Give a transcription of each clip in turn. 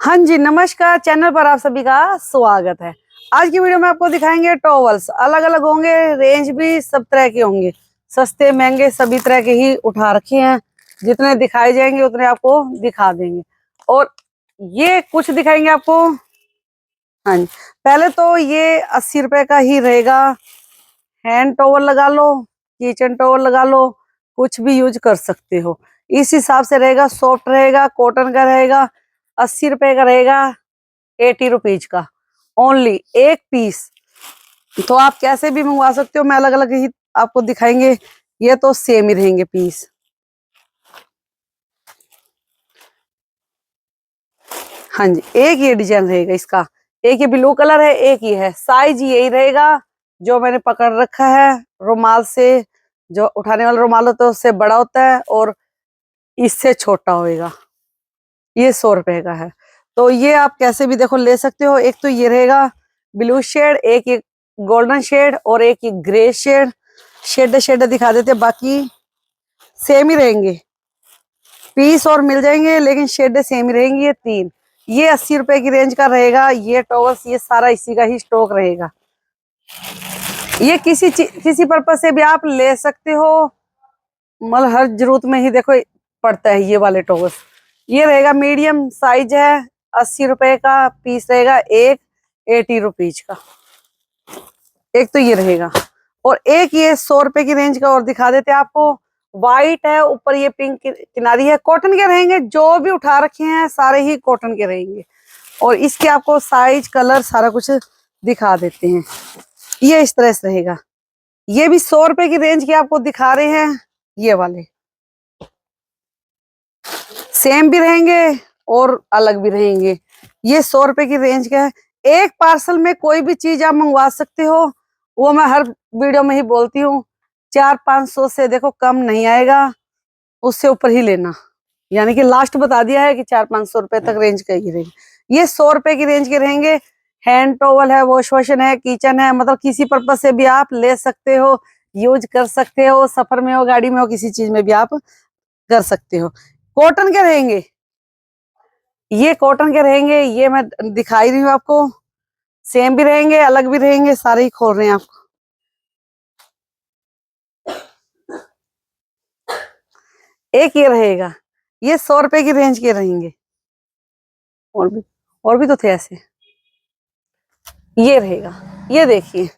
हाँ जी, नमस्कार। चैनल पर आप सभी का स्वागत है। आज की वीडियो में आपको दिखाएंगे टॉवल्स। अलग अलग होंगे, रेंज भी सब तरह के होंगे, सस्ते महंगे सभी तरह के ही उठा रखे हैं। जितने दिखाए जाएंगे उतने आपको दिखा देंगे। और ये कुछ दिखाएंगे आपको। हाँ जी, पहले तो ये 80 रुपए का ही रहेगा। हैंड टॉवल लगा लो, किचन टॉवल लगा लो, कुछ भी यूज कर सकते हो। इस हिसाब से रहेगा, सॉफ्ट रहेगा, कॉटन का रहेगा। 80 रुपए का रहेगा, 80 रुपीज का ओनली एक पीस। तो आप कैसे भी मंगवा सकते हो, मैं अलग अलग ही आपको दिखाएंगे। ये तो सेम ही रहेंगे पीस। हाँ जी, एक ये डिजाइन रहेगा इसका। एक ये ब्लू कलर है, एक ये है। साइज यही रहेगा जो मैंने पकड़ रखा है रुमाल से। जो उठाने वाला रुमाल होता है उससे बड़ा होता है और इससे छोटा होएगा। ये 100 रुपए का है। तो ये आप कैसे भी देखो ले सकते हो। एक तो ये रहेगा ब्लू शेड, एक ये गोल्डन शेड और एक ये ग्रे शेड। शेड शेड दिखा देते, बाकी सेम ही रहेंगे। पीस और मिल जाएंगे लेकिन शेड सेम ही रहेंगी। ये तीन, ये 80 रुपए की रेंज का रहेगा। ये टॉवल्स ये सारा इसी का ही स्टॉक रहेगा। ये किसी पर्पज से भी आप ले सकते हो, मतलब हर जरूरत में ही देखो पड़ता है ये वाले टॉवल्स। ये रहेगा मीडियम साइज है, 80 रुपए का पीस रहेगा एक, 80 रुपीज का। एक तो ये रहेगा और एक ये 100 रुपए की रेंज का और दिखा देते हैं आपको। व्हाइट है, ऊपर ये पिंक किनारी है। कॉटन के रहेंगे, जो भी उठा रखे हैं सारे ही कॉटन के रहेंगे। और इसके आपको साइज कलर सारा कुछ दिखा देते हैं। ये इस तरह से रहेगा। ये भी 100 रुपए की रेंज के आपको दिखा रहे हैं। ये वाले सेम भी रहेंगे और अलग भी रहेंगे। ये 100 रुपए की रेंज का है। एक पार्सल में कोई भी चीज आप मंगवा सकते हो, वो मैं हर वीडियो में ही बोलती हूँ। 400-500 से देखो कम नहीं आएगा, उससे ऊपर ही लेना। यानी कि लास्ट बता दिया है कि 400-500 रुपए तक रेंज का ही रहेगी। ये 100 रुपए की रेंज के रहेंगे। हैंड टॉवल है, वॉश बेसिन है, किचन है, मतलब किसी पर्पज से भी आप ले सकते हो, यूज कर सकते हो। सफर में हो, गाड़ी में हो, किसी चीज में भी आप कर सकते हो। कॉटन के रहेंगे, ये कॉटन के रहेंगे। ये मैं दिखाई रही हूँ आपको। सेम भी रहेंगे, अलग भी रहेंगे, सारे ही खोल रहे हैं आपको। एक ये रहेगा, ये 100 रुपए की रेंज के रहेंगे। और भी और भी तो थे ऐसे। ये रहेगा, ये देखिए,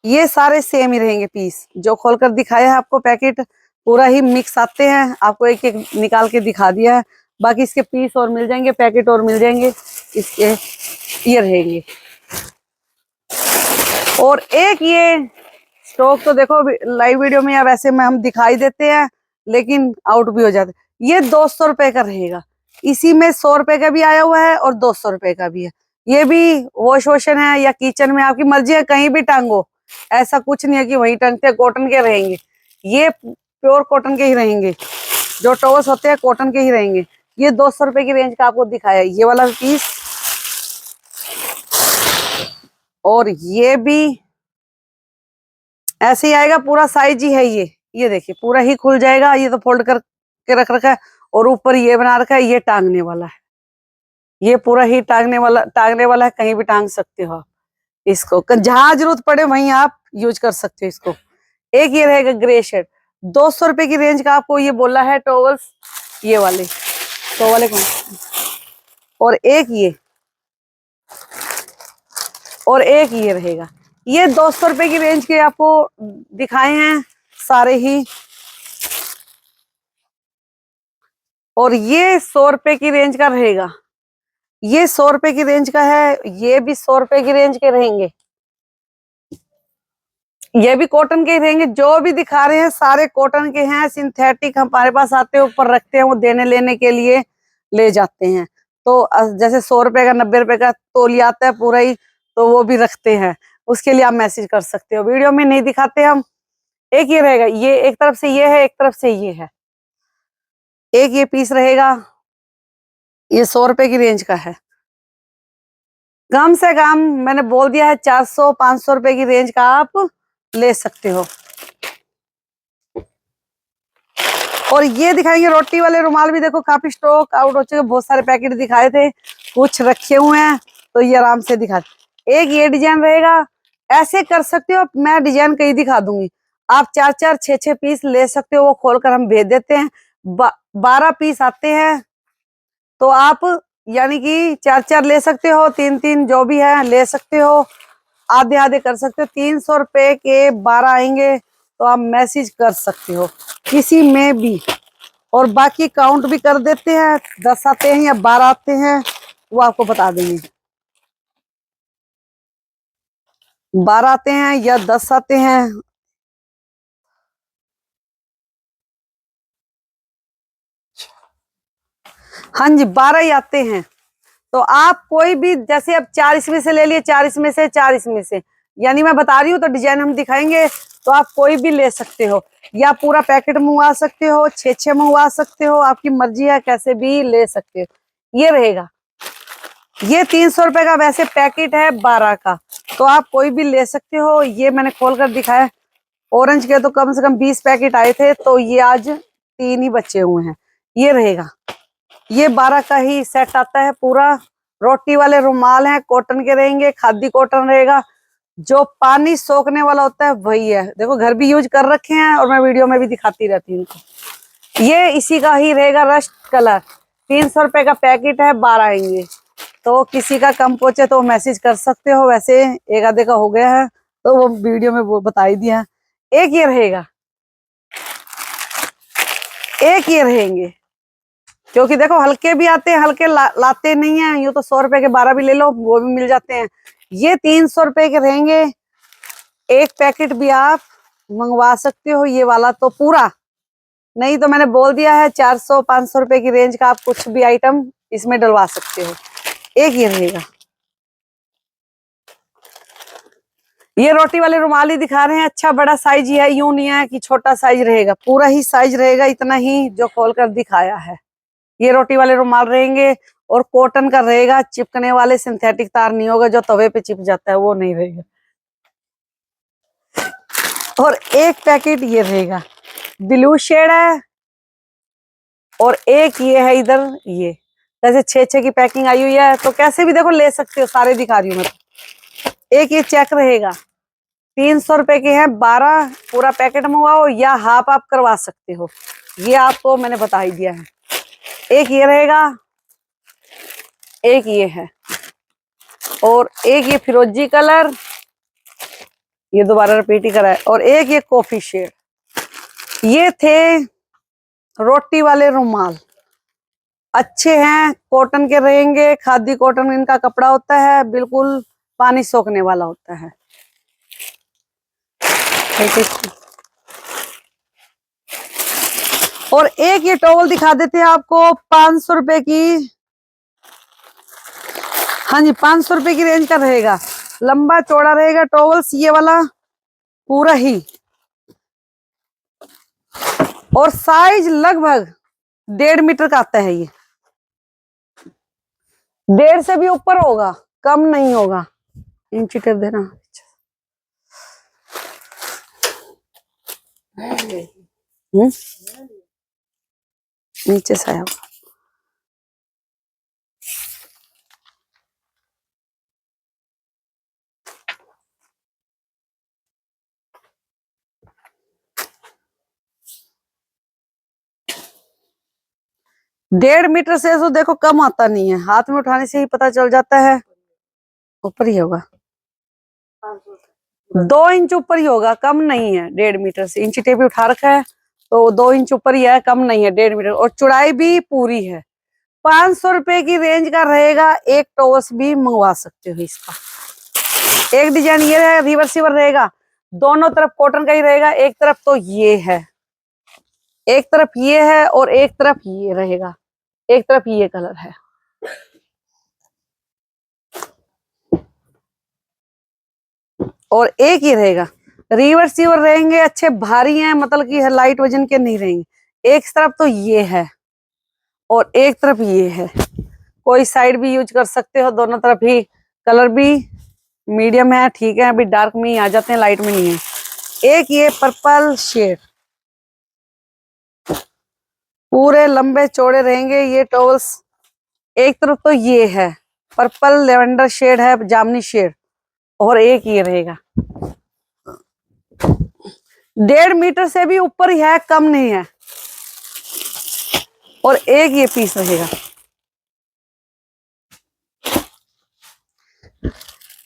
ये सारे सेम ही रहेंगे पीस। जो खोलकर दिखाया है आपको, पैकेट पूरा ही मिक्स आते हैं। आपको एक एक निकाल के दिखा दिया है। बाकी इसके पीस और मिल जाएंगे, पैकेट और मिल जाएंगे इसके। ये रहेंगे। और एक ये स्टॉक तो देखो लाइव वीडियो में या वैसे में हम दिखाई देते हैं, लेकिन आउट भी हो जाते। ये 200 रुपए का रहेगा। इसी में 100 रुपए का भी आया हुआ है और 200 रुपए का भी है। ये भी वॉश बेसिन है या किचन में, आपकी मर्जी है, कहीं भी टांगो। ऐसा कुछ नहीं है कि वहीं टांगते। कॉटन के रहेंगे, ये प्योर कॉटन के ही रहेंगे। जो टॉवल्स होते हैं कॉटन के ही रहेंगे। ये 200 रुपए की रेंज का आपको दिखाया ये वाला पीस। और ये भी ऐसे ही आएगा, पूरा साइज ही है ये देखिए पूरा ही खुल जाएगा। ये तो फोल्ड करके रख रखा है और ऊपर ये बना रखा है, ये टांगने वाला है। ये पूरा ही टांगने वाला है, कहीं भी टांग सकते हो आप इसको। जहां जरूरत पड़े वहीं आप यूज कर सकते हो इसको। एक ये रहेगा ग्रे शेड, 200 रुपए की रेंज का आपको ये बोला है टॉवल्स। ये वाले तो वाले कौन। और एक ये, और एक ये रहेगा। ये 200 रुपए की रेंज के आपको दिखाए हैं सारे ही। और ये 100 रुपए की रेंज का रहेगा। ये 100 रुपए की रेंज का है। ये भी 100 रुपए की रेंज के रहेंगे। ये भी कॉटन के ही रहेंगे। जो भी दिखा रहे हैं सारे कॉटन के हैं। सिंथेटिक हमारे पास आते हैं, ऊपर रखते हैं, वो देने लेने के लिए ले जाते हैं। तो जैसे 100 रुपए का, 90 रुपए का तौलिया आता है पूरा ही, तो वो भी रखते हैं। उसके लिए आप मैसेज कर सकते हो, वीडियो में नहीं दिखाते हम। एक ये रहेगा, ये एक तरफ से ये है, एक तरफ से ये है। एक ये पीस रहेगा, ये 100 रुपए की रेंज का है। कम से कम मैंने बोल दिया है 400-500 रुपए की रेंज का आप ले सकते हो। और ये दिखाएंगे रोटी वाले रुमाल भी। देखो काफी स्टॉक आउट हो चुके, बहुत सारे पैकेट दिखाए थे। कुछ रखे हुए हैं तो ये आराम से दिखा। एक ये डिजाइन रहेगा, ऐसे कर सकते हो, मैं डिजाइन कहीं दिखा दूंगी, आप 4-4 6-6 पीस ले सकते हो, वो खोलकर हम भेज देते हैं। 12 पीस आते हैं तो आप यानी कि 4-4 ले सकते हो, 3-3 जो भी है ले सकते हो, आधे आधे कर सकते हो। 300 रुपए के 12 आएंगे तो आप मैसेज कर सकते हो किसी में भी, और बाकी काउंट भी कर देते हैं, 10 आते हैं या 12 आते हैं वो आपको बता देंगे, 12 आते हैं या 10 आते हैं। हाँ जी 12 ही आते हैं। तो आप कोई भी, जैसे अब 4 इसमें से ले लिए, 4 इसमें से, 4 इसमें से, यानी मैं बता रही हूँ तो डिजाइन हम दिखाएंगे, तो आप कोई भी ले सकते हो, या पूरा पैकेट मंगवा सकते हो, 6-6 मंगवा सकते हो, आपकी मर्जी है, कैसे भी ले सकते हो। ये रहेगा, ये 300 रुपए का वैसे पैकेट है 12 का, तो आप कोई भी ले सकते हो। ये मैंने खोल कर दिखाया, ऑरेंज के तो कम से कम 20 पैकेट आए थे, तो ये आज 3 ही बचे हुए हैं। ये रहेगा, ये 12 का ही सेट आता है पूरा। रोटी वाले रुमाल हैं, कॉटन के रहेंगे, खादी कॉटन रहेगा, जो पानी सोखने वाला होता है वही है। देखो घर भी यूज कर रखे हैं और मैं वीडियो में भी दिखाती रहती हूँ इनको। ये इसी का ही रहेगा, रस्ट कलर, 300 रुपए का पैकेट है, 12 आएंगे। तो किसी का कम पहुंचे तो मैसेज कर सकते हो, वैसे एक आधे का हो गया है तो वो वीडियो में वो बता ही दिया। एक ये रहेगा, एक ये रहेंगे, क्योंकि देखो हल्के भी आते हैं, हल्के लाते नहीं है, यूं तो 100 रुपए के 12 भी ले लो वो भी मिल जाते हैं। ये 300 रुपए के रहेंगे, एक पैकेट भी आप मंगवा सकते हो, ये वाला तो पूरा नहीं तो मैंने बोल दिया है 400-500 रुपए की रेंज का आप कुछ भी आइटम इसमें डलवा सकते हो। एक ये रहेगा, ये रोटी वाले रुमाल ही दिखा रहे हैं, अच्छा बड़ा साइज ही है, यूं नहीं है कि छोटा साइज रहेगा, पूरा ही साइज रहेगा, इतना ही जो खोलकर दिखाया है। ये रोटी वाले रुमाल रहेंगे और कॉटन का रहेगा, चिपकने वाले सिंथेटिक तार नहीं होगा जो तवे पे चिप जाता है, वो नहीं रहेगा। और एक पैकेट ये रहेगा, ब्लू शेड है, और एक ये है इधर, ये जैसे 6-6 की पैकिंग आई हुई है, तो कैसे भी देखो ले सकते हो, सारे दिखा रही हूँ मैं। एक ये चेक रहेगा, 300 रुपए के हैं 12, पूरा पैकेट मंगवाओ या हाफ आप करवा सकते हो, ये आपको मैंने बता ही दिया है। एक ये रहेगा, एक ये है, और एक ये फिरोजी कलर, ये दोबारा रिपीट ही करा है, और एक ये कॉफी शेड। ये थे रोटी वाले रुमाल, अच्छे हैं, कॉटन के रहेंगे, खादी कॉटन इनका कपड़ा होता है, बिल्कुल पानी सोखने वाला होता है। और एक ये टॉवल दिखा देते हैं आपको 500 रुपए की, हाँ जी 500 रुपए की रेंज का रहेगा, लंबा चौड़ा रहेगा टॉवल्स ये वाला पूरा ही, और साइज लगभग 1.5 मीटर का आता है। ये 1.5 से भी ऊपर होगा, कम नहीं होगा। इंची टेप देना, नीचे से आया होगा। डेढ़ मीटर से तो देखो कम आता नहीं है, हाथ में उठाने से ही पता चल जाता है, ऊपर ही होगा, 2 इंच ऊपर ही होगा, कम नहीं है 1.5 मीटर से। इंची टेप उठा रखा है तो 2 इंच ऊपर ही है, कम नहीं है, 1.5 मीटर, और चौड़ाई भी पूरी है। 500 रुपए की रेंज का रहेगा, एक टॉवस भी मंगवा सकते हो इसका। एक डिजाइन ये है, रिवर्सिबल रहेगा, दोनों तरफ कॉटन का ही रहेगा, एक तरफ तो ये है, एक तरफ ये है, और एक तरफ ये रहेगा, एक तरफ ये कलर है। और एक ही रहेगा, रिवर्सिबल रहेंगे, अच्छे भारी हैं, मतलब कि लाइट वजन के नहीं रहेंगे। एक तरफ तो ये है और एक तरफ ये है, कोई साइड भी यूज कर सकते हो, दोनों तरफ ही। कलर भी मीडियम है, ठीक है, अभी डार्क में ही आ जाते हैं, लाइट में नहीं है। एक ये पर्पल शेड, पूरे लंबे चौड़े रहेंगे ये टॉवल्स, एक तरफ तो ये है, पर्पल लेवेंडर शेड है, जामनी शेड। और एक ये रहेगा 1.5 मीटर से भी ऊपर ही है, कम नहीं है। और एक ये पीस रहेगा,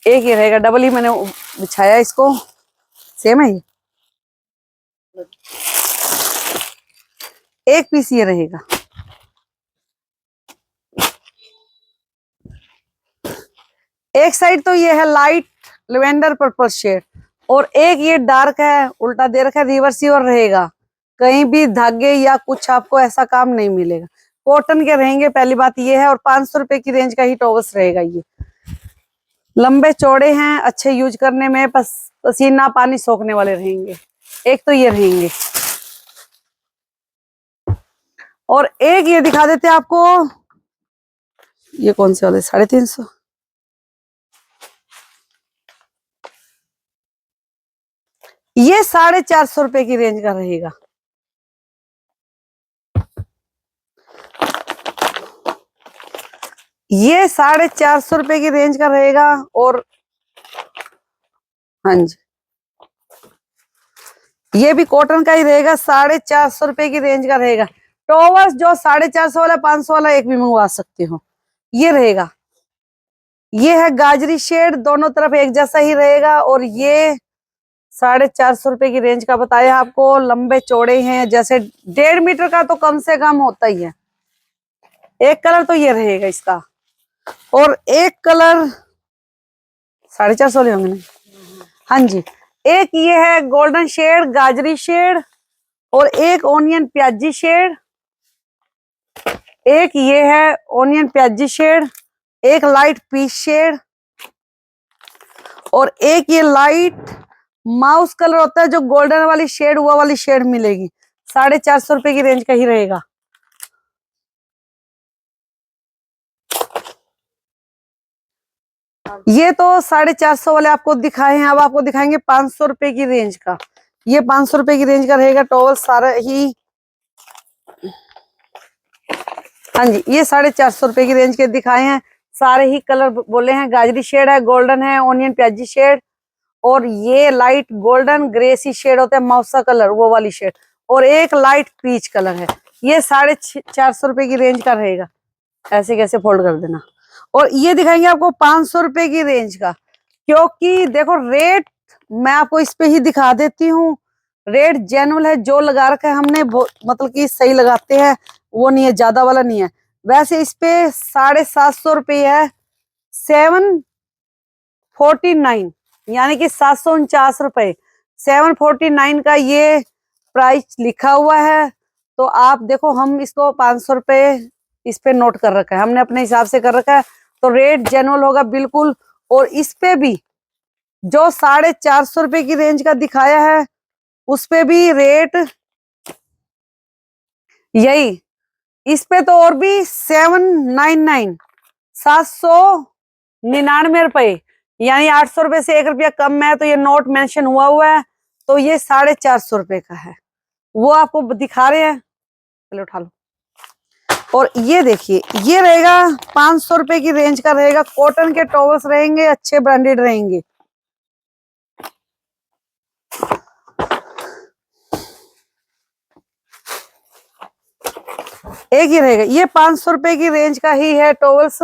एक ये रहेगा, डबल ही मैंने बिछाया इसको, सेम है ये। एक पीस ये रहेगा। एक साइड तो ये है लाइट लेवेंडर पर्पल शेड, और एक ये डार्क है, उल्टा दे रखा है, रिवर्सिबल रहेगा। कहीं भी धागे या कुछ आपको ऐसा काम नहीं मिलेगा। कॉटन के रहेंगे, पहली बात ये है। और 500 रुपए की रेंज का ही टॉवल्स रहेगा। ये लंबे चौड़े हैं, अच्छे यूज करने में, पसीना पानी सोखने वाले रहेंगे। एक तो ये रहेंगे, और एक ये दिखा देते हैं आपको। ये कौन से वाले? 350। ये 450 रुपए की रेंज का रहेगा। ये 450 रुपए की रेंज का रहेगा। और हाँ जी, ये भी कॉटन का ही रहेगा, 450 रुपए की रेंज का रहेगा। टॉवल्स जो 450 वाला, 500 वाला एक भी मंगवा सकते हो। ये रहेगा, ये है गाजरी शेड, दोनों तरफ एक जैसा ही रहेगा। और ये 450 रुपए की रेंज का बताया आपको। लंबे चौड़े हैं, जैसे 1.5 मीटर का तो कम से कम होता ही है। एक कलर तो ये रहेगा इसका, और एक कलर 450 वाले होंगे ना। हाँ जी, एक ये है गोल्डन शेड, गाजरी शेड, और एक ओनियन प्याजी शेड। एक ये है ओनियन प्याजी शेड, एक लाइट पीच शेड, और एक ये लाइट माउस कलर होता है जो गोल्डन वाली शेड, वो वाली शेड मिलेगी। 450 रुपए की रेंज का ही रहेगा। ये तो 450 वाले आपको दिखाए हैं, अब आपको दिखाएंगे 500 रुपए की रेंज का। ये 500 रुपए की रेंज का रहेगा टॉवल सारा ही। हाँ जी, ये 450 रुपए की रेंज के दिखाए हैं। सारे ही कलर बोले हैं, गाजरी शेड है, गोल्डन है, ओनियन प्याजी शेड, और ये लाइट गोल्डन ग्रे सी शेड होता है, मौसा कलर, वो वाली शेड, और एक लाइट पीच कलर है। ये 450 रुपए की रेंज का रहेगा। ऐसे कैसे फोल्ड कर देना। और ये दिखाएंगे आपको 500 रुपए की रेंज का, क्योंकि देखो रेट मैं आपको इस पे ही दिखा देती हूँ। रेट जेन्युइन है, जो लगा रखा है हमने मतलब कि सही लगाते हैं, वो नहीं है, ज्यादा वाला नहीं है। वैसे इस पे 750 रुपये है, 749, यानी कि 749 रुपए, 749 का ये प्राइस लिखा हुआ है। तो आप देखो, हम इसको 500 रुपए इस पे नोट कर रखा है, हमने अपने हिसाब से कर रखा है, तो रेट जेन्युइन होगा बिल्कुल। और इस पे भी जो 450 रुपए की रेंज का दिखाया है, उस पे भी रेट यही। इस पे तो और भी 799, 799 रुपए, यानी 800 रुपए से 1 रुपया कम है। तो ये नोट मेंशन हुआ है, तो ये 450 रुपए का है, वो आपको दिखा रहे हैं। चलो उठा लो। और ये देखिए, ये रहेगा 500 रुपए की रेंज का रहेगा। कॉटन के टॉवल्स रहेंगे, अच्छे ब्रांडेड रहेंगे। एक ही रहेगा, ये 500 रुपए की रेंज का ही है टॉवल्स।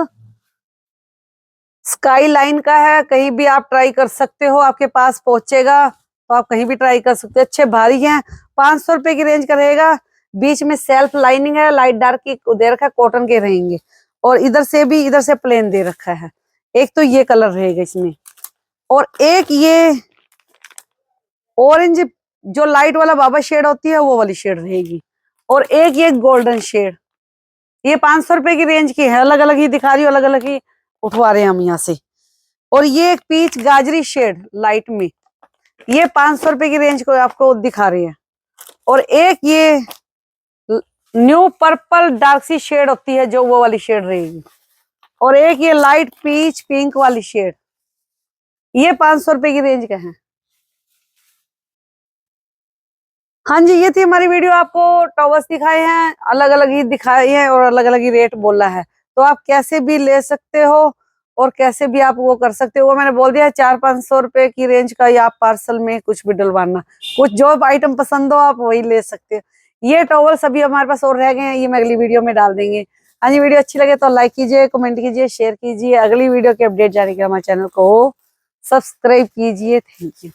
स्काई लाइन का है, कहीं भी आप ट्राई कर सकते हो, आपके पास पहुंचेगा तो आप कहीं भी ट्राई कर सकते हो। अच्छे भारी हैं, 500 रुपए की रेंज का रहेगा। बीच में सेल्फ लाइनिंग है, लाइट डार्क की दे रखा है, कॉटन के रहेंगे। और इधर से भी, इधर से प्लेन दे रखा है। एक तो ये कलर रहेगा इसमें, और एक ये ऑरेंज जो लाइट वाला बाबा शेड होती है, वो वाली शेड रहेगी। और एक ये गोल्डन शेड। ये 500 रुपए की रेंज की है, अलग अलग ही दिखा रही हूँ, अलग अलग ही उठवा रहे हैं हम यहाँ से। और ये एक पीच गाजरी शेड लाइट में, ये 500 रुपए की रेंज को आपको दिखा रही है। और एक ये न्यू पर्पल डार्क सी शेड होती है, जो वो वाली शेड रहेगी। और एक ये लाइट पीच पिंक वाली शेड, ये 500 रुपए की रेंज का है। हाँ जी, ये थी हमारी वीडियो। आपको टॉवल्स दिखाए हैं, अलग अलग ही दिखाए हैं, और अलग अलग ही रेट बोला है, तो आप कैसे भी ले सकते हो। और कैसे भी आप वो कर सकते हो। वो मैंने बोल दिया 400-500 रुपए की रेंज का, या आप पार्सल में कुछ भी डलवाना, कुछ जो आइटम पसंद हो आप वही ले सकते हो। ये टॉवल सभी हमारे पास और रह गए हैं, ये मैं अगली वीडियो में डाल देंगे। हाँ जी, वीडियो अच्छी लगे तो लाइक कीजिए, कमेंट कीजिए, शेयर कीजिए। अगली वीडियो के अपडेट जाने के लिए हमारे चैनल को सब्सक्राइब कीजिए। Thank you.